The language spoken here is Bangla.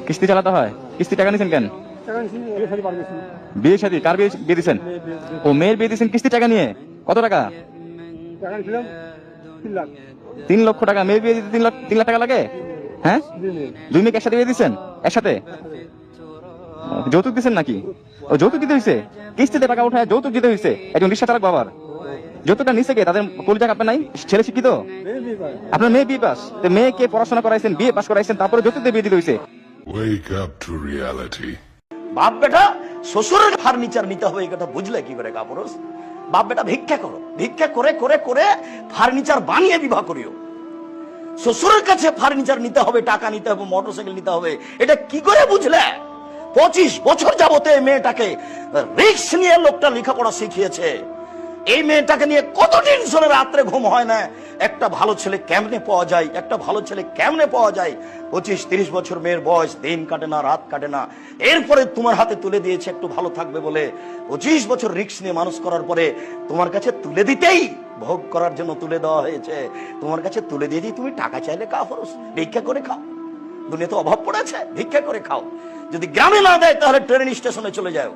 কিস্তি চালাতে হয়, কিস্তি টাকা নিছেন কেন? বিয়ে শাদী কার বিয়ে দিচ্ছেন? ও মেয়ের বিয়ে দিচ্ছেন কিস্তি টাকা নিয়ে। কত টাকা? 3 লক্ষ টাকা। মেয়ের বিয়ে দিতে 3 লাখ টাকা লাগে? হ্যাঁ, 2 মেয়েকে একসাথে বিয়ে দিচ্ছেন? একসাথে যৌতুক দিচ্ছেন নাকি? ও যৌতুক দিতে হয়েছে, কিস্তিতে টাকা উঠায় যৌতুক দিতে হয়েছে। একজন রিক্সা চালক বাবার যৌতুকটা নিচে কে? তাদের কলিজা কাঁপে নাই? ছেলে শিক্ষিত, আপনার মেয়ে বিয়ে পাস, মেয়েকে পড়াশোনা করাইছেন, বিয়ে পাস করাইছেন, তারপরে যৌতুক দিয়ে বিয়ে দিতে হয়েছে। Wake up to reality. বাপ বেটা শ্বশুরের ফার্নিচার নিতে হবে, এটা বুঝলে কি করে কাপুরুষ? বাপ বেটা ভিক্ষা করো, ভিক্ষা করে করে করে ফার্নিচার বানিয়ে বিবাহ করিও। শ্বশুরের কাছে ফার্নিচার নিতে হবে, টাকা নিতে হবে, মোটরসাইকেল নিতে হবে, এটা কি করে বুঝলে? 25 বছর যাবতে মেয়েটাকে রিস্ক নিয়ে লোকটা লেখাপড়া শিখিয়েছে। এই মেয়েটাকে নিয়ে কত টেনশনে রাত্রে ঘুম হয় না। একটা ভালো ছেলে কেমনে পাওয়া যায়, একটা ভালো ছেলে কেমনে পাওয়া যায়? 25-30 বছর মেয়ের বয়স, দিন কাটে না, রাত কাটে না। এরপরে তোমার হাতে তুলে দিয়েছে একটু ভালো থাকবে বলে। 25 বছর রিস্ক নিয়ে মানুষ করার পরে তোমার কাছে তুলে দিতেই, ভোগ করার জন্য তুলে দেওয়া হয়েছে, তোমার কাছে তুলে দিয়ে তুমি টাকা চাইলে কাপুরুষ। ভিক্ষা করে খাও, দুনিয়াতে অভাব পড়েছে, ভিক্ষা করে খাও। যদি গ্রামে না দেয় তাহলে ট্রেন স্টেশনে চলে যাও।